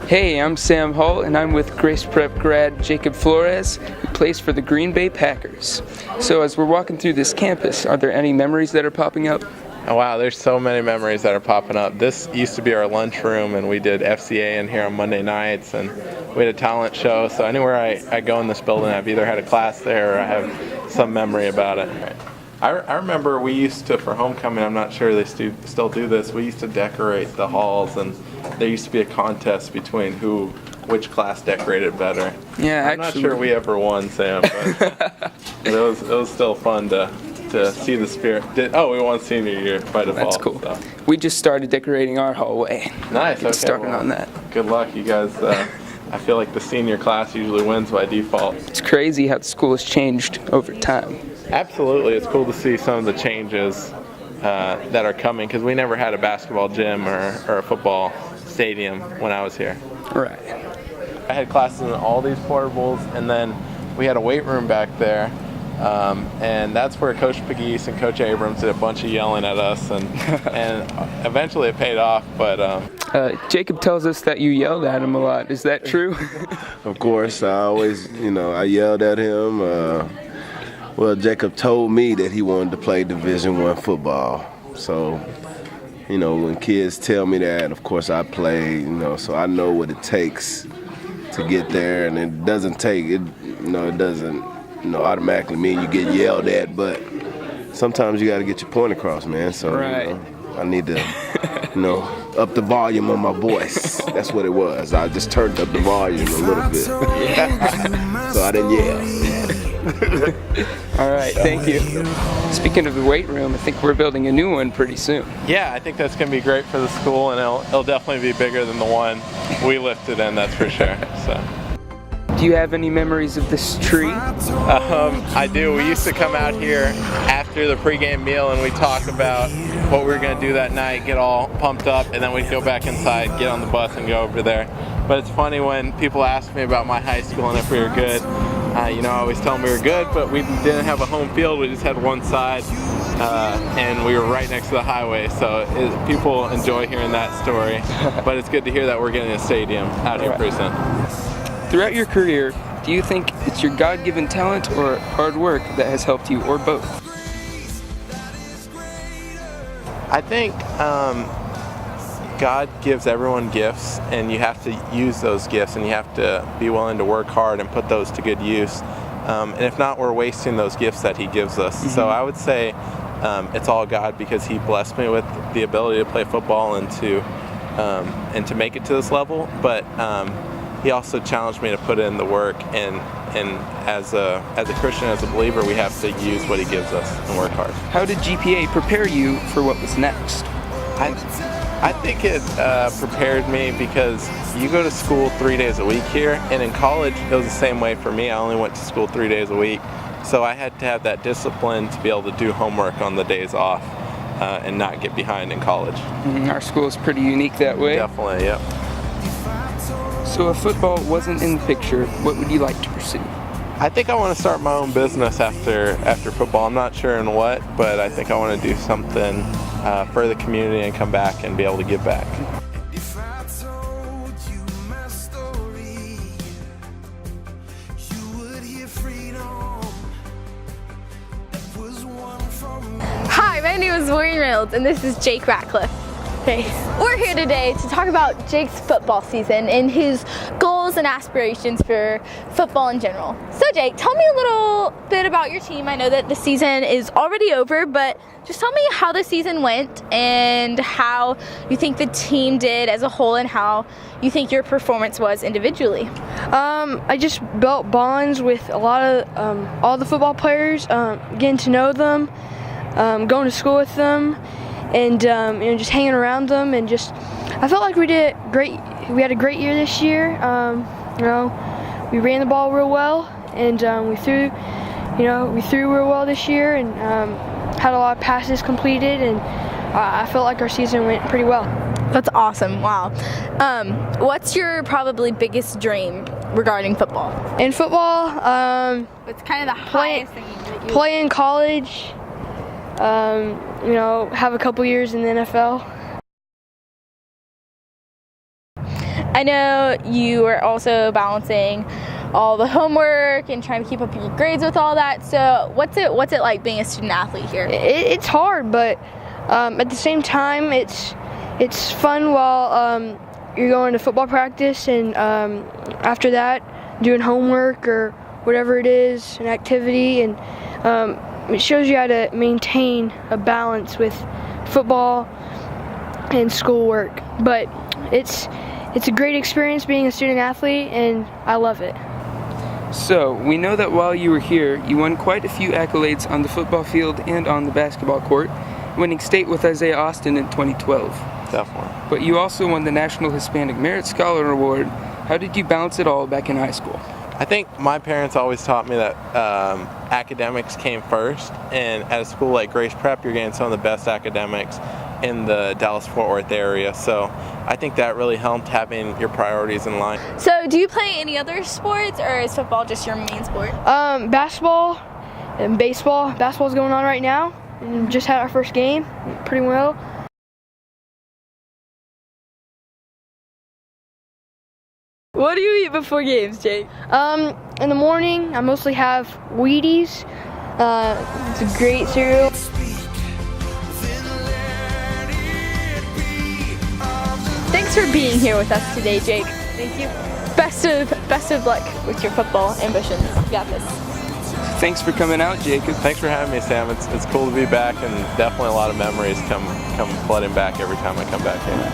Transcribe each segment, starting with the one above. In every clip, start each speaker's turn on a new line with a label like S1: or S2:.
S1: Hey, I'm Sam Hull, and I'm with Grace Prep grad Jacob Flores, who plays for the Green Bay Packers. So as we're walking through this campus, are there any memories that are popping up?
S2: Oh, wow, there's so many memories that are popping up. This used to be our lunchroom, and we did FCA in here on Monday nights, and we had a talent show. So anywhere I go in this building, I've either had a class there or I have some memory about it. I remember we used to, for homecoming, I'm not sure they still do this, we used to decorate the halls, and there used to be a contest between which class decorated better.
S1: Yeah,
S2: I'm not sure we ever won, Sam, but it was still fun to see the spirit. We won senior year by default.
S1: That's cool.
S2: So.
S1: We just started decorating our hallway.
S2: Nice. Okay,
S1: starting on that.
S2: Good luck, you guys. I feel like the senior class usually wins by default.
S1: It's crazy how the school has changed over time.
S2: Absolutely. It's cool to see some of the changes that are coming, because we never had a basketball gym or a football stadium when I was here.
S1: Right.
S2: I had classes in all these portables, and then we had a weight room back there. And that's where Coach Pegues and Coach Abrams did a bunch of yelling at us, and eventually it paid off. But
S1: Jacob tells us that you yelled at him a lot. Is that true?
S3: Of course, I always, I yelled at him. Well, Jacob told me that he wanted to play Division I football. So, when kids tell me that, of course I play, so I know what it takes to get there, and it doesn't take it. It doesn't. Automatically mean you get yelled at, but sometimes you got to get your point across, man. So
S1: right.
S3: I need to, up the volume on my voice. That's what it was. I just turned up the volume a little bit, so I didn't yell.
S1: All right, thank you. Speaking of the weight room, I think we're building a new one pretty soon.
S2: Yeah, I think that's going to be great for the school, and it'll definitely be bigger than the one we lifted in, that's for sure. So.
S1: Do you have any memories of this tree?
S2: I do. We used to come out here after the pregame meal, and we'd talk about what we were going to do that night, get all pumped up, and then we'd go back inside, get on the bus, and go over there. But it's funny when people ask me about my high school and if we were good. I always tell them we were good, but we didn't have a home field. We just had one side, and we were right next to the highway. So people enjoy hearing that story. But it's good to hear that we're getting a stadium out here pretty soon.
S1: Throughout your career, do you think it's your God-given talent or hard work that has helped you, or both?
S2: I think God gives everyone gifts, and you have to use those gifts, and you have to be willing to work hard and put those to good use. And if not, we're wasting those gifts that He gives us. Mm-hmm. So I would say it's all God, because He blessed me with the ability to play football and to make it to this level. But He also challenged me to put in the work, and as a Christian, as a believer, we have to use what He gives us and work hard.
S1: How did GPA prepare you for what was next?
S2: I think it prepared me, because you go to school 3 days a week here, and in college it was the same way for me. I only went to school 3 days a week, so I had to have that discipline to be able to do homework on the days off and not get behind in college.
S1: Our school is pretty unique that way.
S2: Definitely, yep.
S1: So if football wasn't in the picture, what would you like to pursue?
S2: I think I want to start my own business after football. I'm not sure in what, but I think I want to do something for the community and come back and be able to give back.
S4: Hi, my name is Maureen Reynolds, and this is Jake Ratcliffe. Okay. We're here today to talk about Jake's football season and his goals and aspirations for football in general. So Jake, tell me a little bit about your team. I know that the season is already over, but just tell me how the season went and how you think the team did as a whole and how you think your performance was individually.
S5: I just built bonds with a lot of all the football players, getting to know them, going to school with them, and just hanging around them, and just I felt like we did great. We had a great year this year. We ran the ball real well, and we threw real well this year, and had a lot of passes completed, and I felt like our season went pretty well.
S4: That's awesome. Wow. What's your probably biggest dream regarding football?
S5: In football,
S4: It's kind of the highest thing that you
S5: play in college. Have a couple years in the NFL.
S4: I know you are also balancing all the homework and trying to keep up your grades with all that. So what's it like being a student athlete here?
S5: It's hard, but at the same time, it's fun while you're going to football practice, and after that, doing homework or whatever it is, an activity, and it shows you how to maintain a balance with football and schoolwork. But it's a great experience being a student athlete, and I love it.
S1: So, we know that while you were here, you won quite a few accolades on the football field and on the basketball court, winning state with Isaiah Austin in 2012.
S2: Definitely.
S1: But you also won the National Hispanic Merit Scholar Award. How did you balance it all back in high school?
S2: I think my parents always taught me that academics came first, and at a school like Grace Prep, you're getting some of the best academics in the Dallas-Fort Worth area. So I think that really helped, having your priorities in line.
S4: So do you play any other sports, or is football just your main sport?
S5: Basketball and baseball. Basketball's going on right now, and just had our first game pretty well.
S4: What do you eat before games, Jake?
S5: In the morning, I mostly have Wheaties. It's a great cereal.
S4: Thanks for being here with us today, Jake.
S5: Thank you.
S4: Best of luck with your football ambitions. You got this.
S1: Thanks for coming out, Jacob.
S2: Thanks for having me, Sam. It's cool to be back, and definitely a lot of memories come flooding back every time I come back here.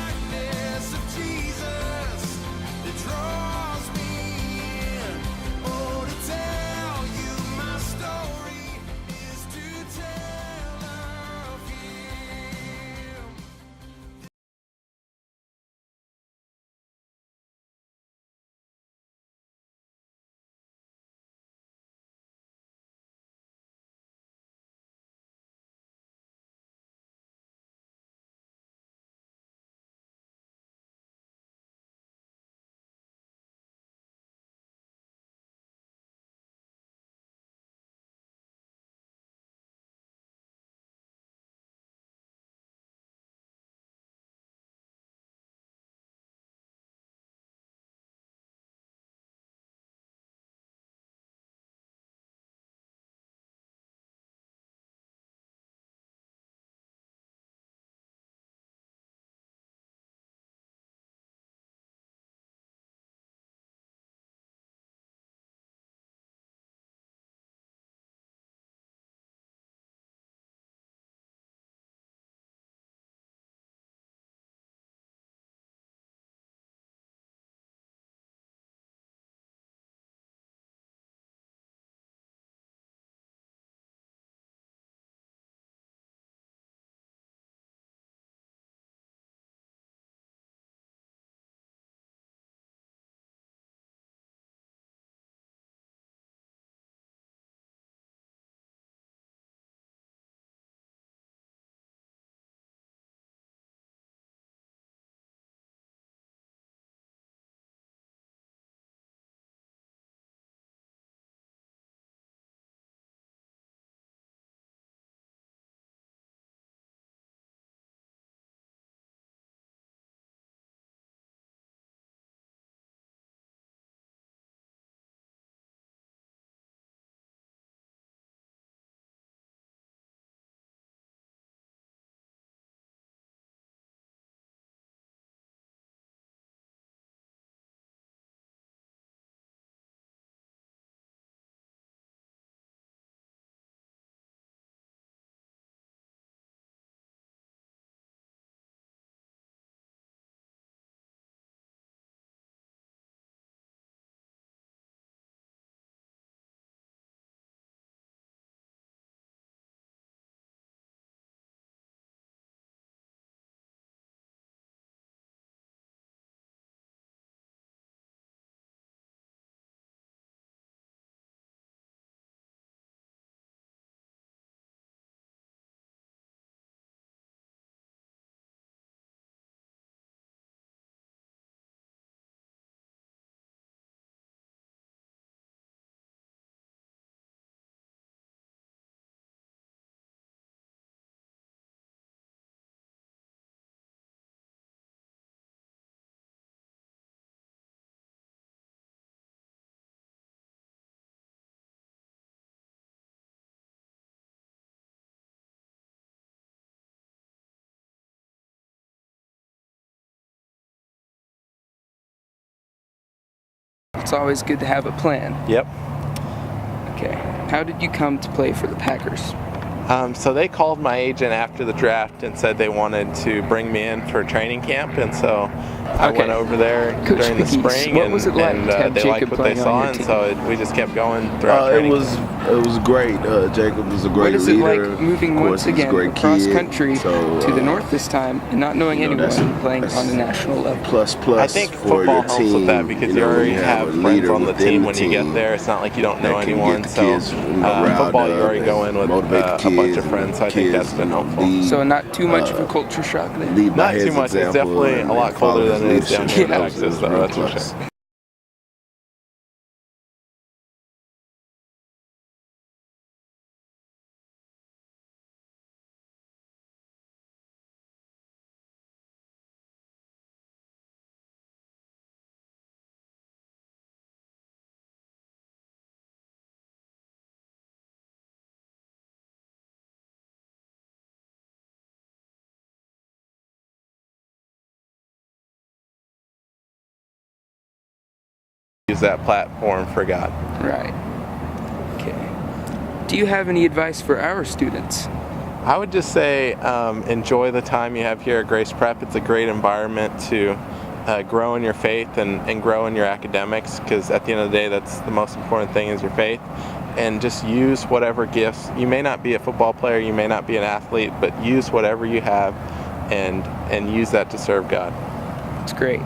S1: it's always good to have a plan.
S2: Yep.
S1: Okay. How did you come to play for the Packers?
S2: So they called my agent after the draft and said they wanted to bring me in for training camp, and so I went over there
S1: Coach
S2: during the
S1: Pease,
S2: spring,
S1: what was it like
S2: and
S1: to have
S2: they liked
S1: Jacob
S2: what they
S1: playing on
S2: saw,
S1: your
S2: and
S1: team?
S2: so we just kept going throughout
S3: It
S2: training.
S3: was great. Jacob was a great
S1: What is it
S3: leader.
S1: like moving
S3: Of course,
S1: once
S3: he's a
S1: again
S3: great
S1: across
S3: kid.
S1: country
S3: So,
S1: to the north this time and not knowing
S3: you know,
S1: anyone playing
S3: that's
S1: on a national level?
S3: plus
S2: I think
S3: for
S2: football
S3: your
S2: helps
S3: team.
S2: with that because you
S3: know, when
S2: already
S3: a
S2: have friends
S3: leader
S2: on the
S3: within
S2: team when you
S3: team
S2: get there. It's not like you don't know
S3: that can
S2: anyone.
S3: get the
S2: So
S3: kids, riled
S2: football, you
S3: up
S2: already
S3: and
S2: go in with
S3: motivate the
S2: a bunch
S3: kids
S2: of friends.
S3: and
S2: So I think
S3: kids,
S2: that's been
S3: you know,
S2: helpful.
S3: lead,
S1: So not too much of a culture shock there.
S3: lead by
S2: Not
S3: his
S2: too much. It's
S3: example
S2: definitely
S3: and
S2: a lot
S3: follow
S2: colder
S3: his
S2: than it is down
S3: leadership.
S2: here in
S3: That was
S2: Texas,
S3: a
S2: though,
S3: real
S2: that's for
S3: plus.
S2: sure. Use that platform for God.
S1: Right. Okay. Do you have any advice for our students?
S2: I would just say enjoy the time you have here at Grace Prep. It's a great environment to grow in your faith and grow in your academics, because at the end of the day, that's the most important thing, is your faith. And just use whatever gifts. You may not be a football player, you may not be an athlete, but use whatever you have and use that to serve God.
S1: It's great.